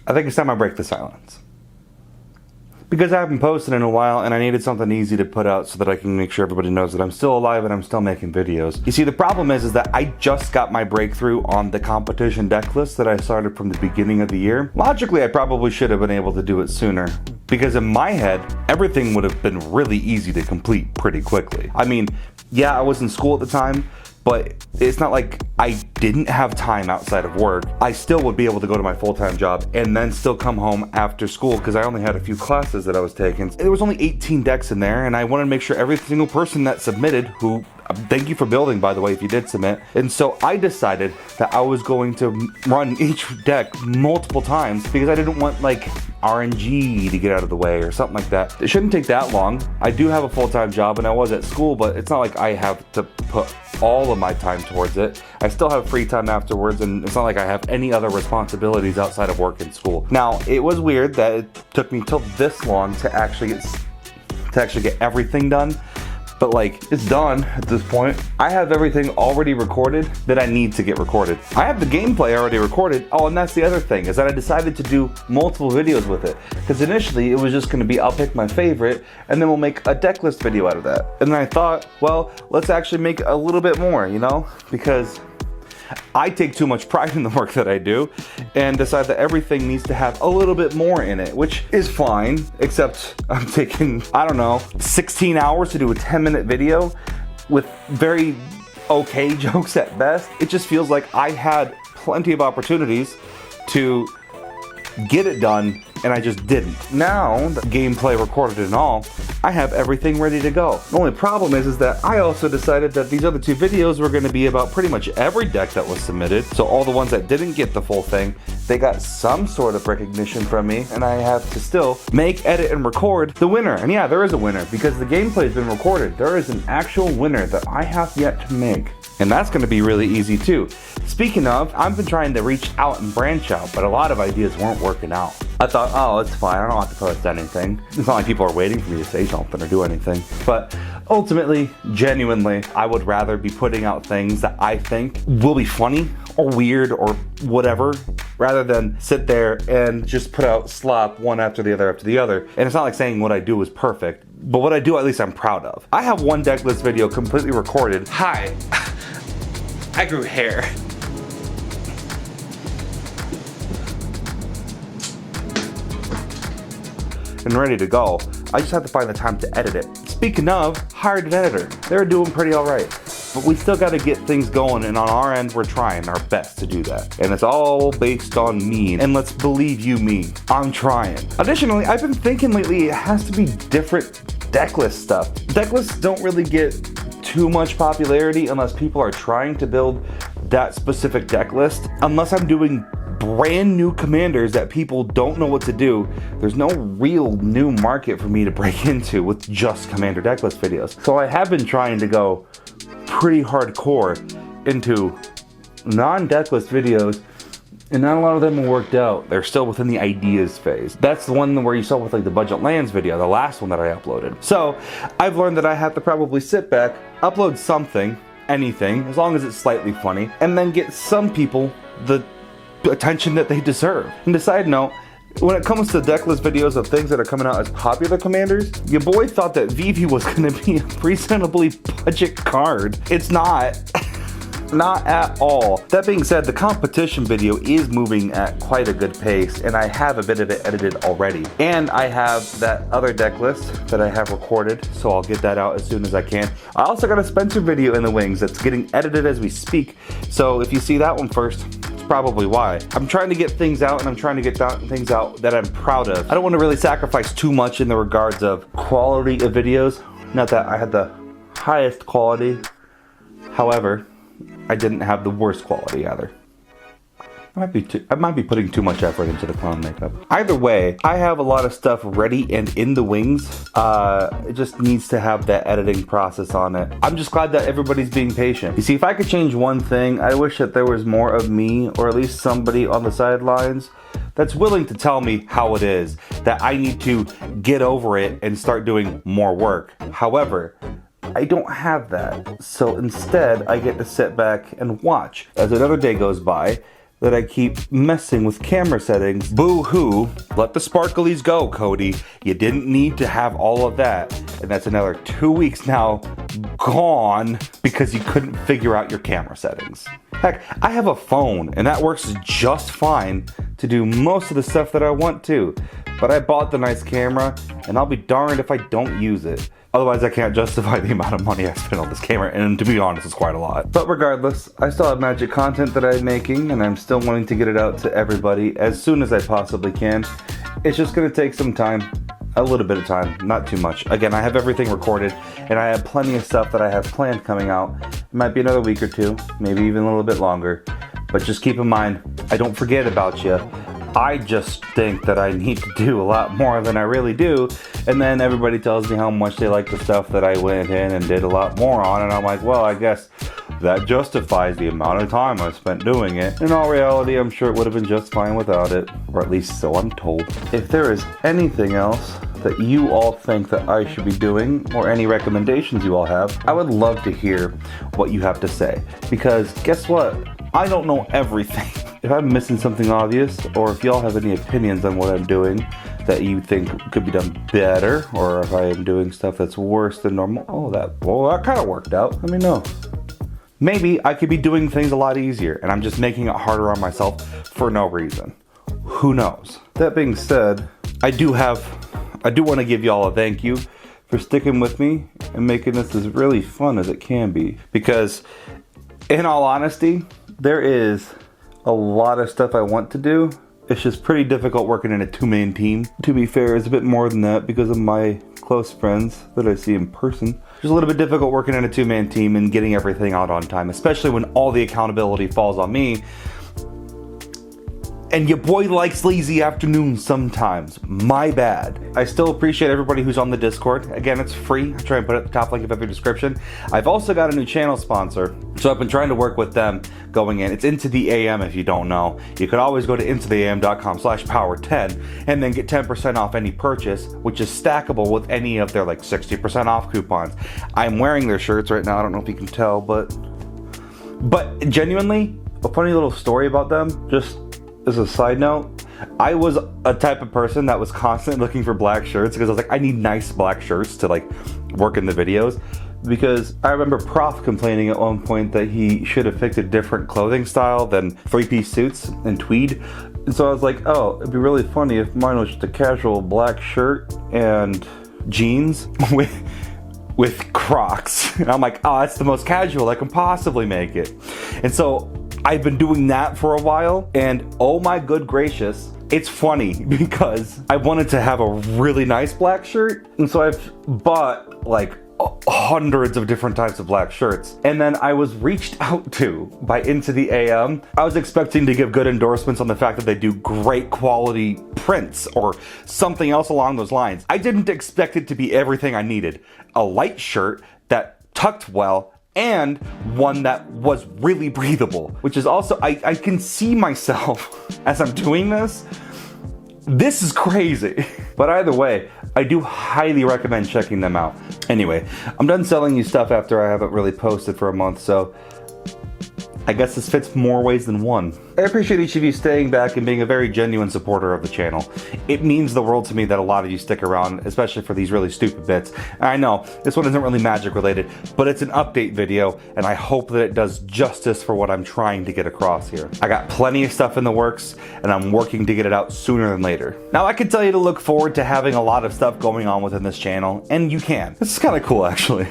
I think it's time I break the silence. Because I haven't posted in a while and I needed something easy to put out so that I can make sure everybody knows that I'm still alive and I'm still making videos. You see, the problem is that I just got my breakthrough on the competition deck list that I started from the beginning of the year. Logically, I probably should have been able to do it sooner, because in my head, everything would have been really easy to complete pretty quickly. I mean, yeah, I was in school at the time, but it's not like I didn't have time outside of work. I still would be able to go to my full-time job and then still come home after school, because I only had a few classes that I was taking. There was only 18 decks in there, and I wanted to make sure every single person that submitted, who, thank you for building, by the way, if you did submit. And so I decided that I was going to run each deck multiple times, because I didn't want like RNG to get out of the way or something like that. It shouldn't take that long. I do have a full-time job and I was at school, but it's not like I have to put all of my time towards it. I still have free time afterwards, and it's not like I have any other responsibilities outside of work and school. Now, it was weird that it took me till this long to actually get everything done. But like, it's done at this point. I have everything already recorded that I need to get recorded. I have the gameplay already recorded. Oh, and that's the other thing, is that I decided to do multiple videos with it. Because initially it was just gonna be, I'll pick my favorite, and then we'll make a deck list video out of that. And then I thought, well, let's actually make a little bit more, you know? Because I take too much pride in the work that I do and decide that everything needs to have a little bit more in it, which is fine, except I'm taking, I don't know, 16 hours to do a 10-minute video with very okay jokes at best. It just feels like I had plenty of opportunities to get it done, and I just didn't. Now, the gameplay recorded and all, I have everything ready to go. The only problem is that I also decided that these other two videos were going to be about pretty much every deck that was submitted. So all the ones that didn't get the full thing, they got some sort of recognition from me, and I have to still make, edit, and record the winner. And yeah, there is a winner, because the gameplay has been recorded. There is an actual winner that I have yet to make. And that's going to be really easy too. Speaking of, I've been trying to reach out and branch out, but a lot of ideas weren't working out. I thought, oh, it's fine, I don't have to post anything. It's not like people are waiting for me to say something or do anything. But ultimately, genuinely, I would rather be putting out things that I think will be funny or weird or whatever, rather than sit there and just put out slop one after the other. And it's not like saying what I do is perfect, but what I do, at least I'm proud of. I have one deck list video completely recorded. Hi, I grew hair. And ready to go. I just have to find the time to edit it. Speaking of, hired an editor. They're doing pretty all right. But we still gotta get things going, and on our end, we're trying our best to do that. And it's all based on me. And let's believe you me, I'm trying. Additionally, I've been thinking lately it has to be different deck list stuff. Deck lists don't really get too much popularity unless people are trying to build that specific deck list. Unless I'm doing brand new commanders that people don't know what to do, there's no real new market for me to break into with just commander deck list videos. So I have been trying to go pretty hardcore into non-deck list videos, and not a lot of them have worked out. They're still within the ideas phase. That's the one where you saw with like the budget lands video, the last one that I uploaded. So I've learned that I have to probably sit back, upload something, anything, as long as it's slightly funny, and then get some people the attention that they deserve. And a side note, when it comes to deck list videos of things that are coming out as popular commanders, your boy thought that Vivi was gonna be a reasonably budget card. It's not. Not at all. That being said, the competition video is moving at quite a good pace, and I have a bit of it edited already. And I have that other deck list that I have recorded, so I'll get that out as soon as I can. I also got a Spencer video in the wings that's getting edited as we speak, so if you see that one first, it's probably why. I'm trying to get things out, and I'm trying to get things out that I'm proud of. I don't want to really sacrifice too much in the regards of quality of videos. Not that I had the highest quality, however, I didn't have the worst quality either. I might be putting too much effort into the clown makeup. Either way, I have a lot of stuff ready and in the wings. It just needs to have that editing process on it. I'm just glad that everybody's being patient. You see, if I could change one thing, I wish that there was more of me, or at least somebody on the sidelines that's willing to tell me how it is, that I need to get over it and start doing more work. However, I don't have that, so instead I get to sit back and watch as another day goes by. that I keep messing with camera settings. Boo-hoo. Let the sparklies go, Cody. You didn't need to have all of that. And that's another 2 weeks now gone because you couldn't figure out your camera settings. Heck, I have a phone and that works just fine to do most of the stuff that I want to. But I bought the nice camera and I'll be darned if I don't use it. Otherwise, I can't justify the amount of money I spent on this camera, and to be honest, it's quite a lot. But regardless, I still have magic content that I'm making, and I'm still wanting to get it out to everybody as soon as I possibly can. It's just gonna take some time, a little bit of time, not too much. Again, I have everything recorded, and I have plenty of stuff that I have planned coming out. It might be another week or two, maybe even a little bit longer. But just keep in mind, I don't forget about you. I just think that I need to do a lot more than I really do, and then everybody tells me how much they like the stuff that I went in and did a lot more on, and I'm like, well, I guess that justifies the amount of time I spent doing it. In all reality, I'm sure it would have been just fine without it, or at least so I'm told. If there is anything else that you all think that I should be doing, or any recommendations you all have, I would love to hear what you have to say, because guess what? I don't know everything. If I'm missing something obvious, or if y'all have any opinions on what I'm doing that you think could be done better, or if I am doing stuff that's worse than normal, that kind of worked out. Let me know. Maybe I could be doing things a lot easier, and I'm just making it harder on myself for no reason. Who knows? That being said, I do want to give y'all a thank you for sticking with me and making this as really fun as it can be. Because, in all honesty, there is a lot of stuff I want to do. It's just pretty difficult working in a two-man team. To be fair, it's a bit more than that because of my close friends that I see in person. It's a little bit difficult working in a two-man team and getting everything out on time, especially when all the accountability falls on me. And your boy likes lazy afternoons sometimes. My bad. I still appreciate everybody who's on the Discord. Again, it's free. I try and put it at the top link of every description. I've also got a new channel sponsor, so I've been trying to work with them going in. It's Into the AM if you don't know. You could always go to intotheam.com/power10 and then get 10% off any purchase, which is stackable with any of their like 60% off coupons. I'm wearing their shirts right now. I don't know if you can tell, but genuinely, a funny little story about them, just as a side note, I was a type of person that was constantly looking for black shirts because I was like, I need nice black shirts to like work in the videos. Because I remember Prof complaining at one point that he should have picked a different clothing style than three-piece suits and tweed. And so I was like, oh, it'd be really funny if mine was just a casual black shirt and jeans with Crocs. And I'm like, oh, that's the most casual I can possibly make it. And so I've been doing that for a while, and oh my good gracious, it's funny because I wanted to have a really nice black shirt, and so I've bought like hundreds of different types of black shirts. And then I was reached out to by Into the AM. I was expecting to give good endorsements on the fact that they do great quality prints or something else along those lines. I didn't expect it to be everything I needed. A light shirt that tucked well, and one that was really breathable, which is also, I can see myself as I'm doing this. This is crazy. But either way, I do highly recommend checking them out. Anyway, I'm done selling you stuff after I haven't really posted for a month, so I guess this fits more ways than one. I appreciate each of you staying back and being a very genuine supporter of the channel. It means the world to me that a lot of you stick around, especially for these really stupid bits. And I know, this one isn't really magic related, but it's an update video, and I hope that it does justice for what I'm trying to get across here. I got plenty of stuff in the works, and I'm working to get it out sooner than later. Now, I can tell you to look forward to having a lot of stuff going on within this channel, and you can. This is kind of cool, actually.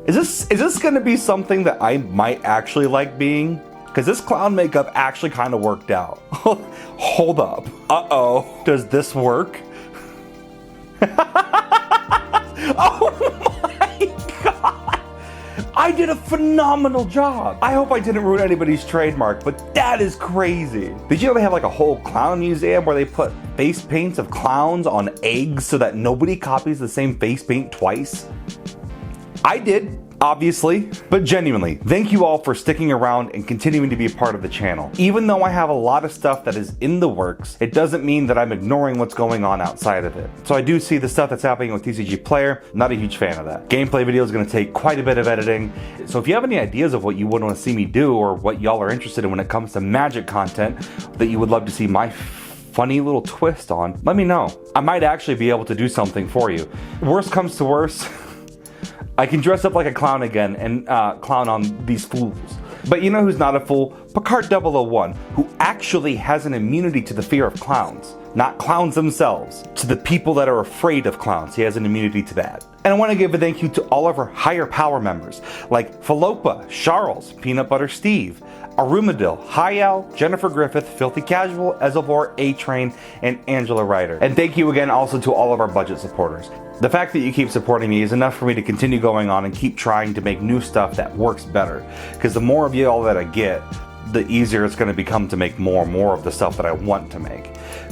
Is this gonna be something that I might actually like being? Because this clown makeup actually kind of worked out. Hold up. Uh-oh. Does this work? Oh my god! I did a phenomenal job. I hope I didn't ruin anybody's trademark, but that is crazy. Did you know they have like a whole clown museum where they put face paints of clowns on eggs so that nobody copies the same face paint twice? I did. obviously, but genuinely, thank you all for sticking around and continuing to be a part of the channel. Even though I have a lot of stuff that is in the works, it doesn't mean that I'm ignoring what's going on outside of it. So I do see the stuff that's happening with TCG Player, not a huge fan of that. Gameplay video is going to take quite a bit of editing, so if you have any ideas of what you would want to see me do or what y'all are interested in when it comes to Magic content that you would love to see my funny little twist on, let me know. I might actually be able to do something for you. Worst comes to worst, I can dress up like a clown again and clown on these fools. But you know who's not a fool? Picard 001, who actually has an immunity to the fear of clowns. Not clowns themselves. To the people that are afraid of clowns, he has an immunity to that. And I want to give a thank you to all of our higher power members, like Philoppa, Charles, Peanut Butter Steve, Arumadil, Hayal, Jennifer Griffith, Filthy Casual, Ezelvor, A-Train, and Angela Ryder. And thank you again also to all of our budget supporters. The fact that you keep supporting me is enough for me to continue going on and keep trying to make new stuff that works better. Because the more of you all that I get, the easier it's going to become to make more and more of the stuff that I want to make.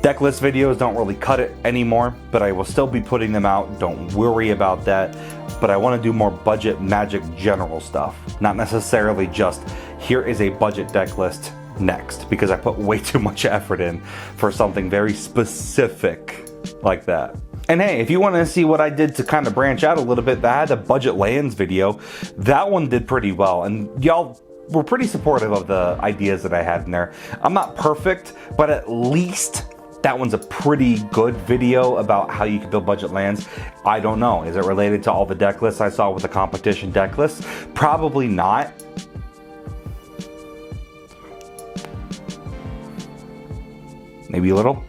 Deck list videos don't really cut it anymore, but I will still be putting them out. Don't worry about that. But I want to do more budget Magic general stuff. Not necessarily just, here is a budget deck list next, because I put way too much effort in for something very specific like that. And hey, if you want to see what I did to kind of branch out a little bit, I had a budget lands video. That one did pretty well, and y'all were pretty supportive of the ideas that I had in there. I'm not perfect, but at least that one's a pretty good video about how you can build budget lands. I don't know, is it related to all the deck lists I saw with the competition deck lists? Probably not. Maybe a little.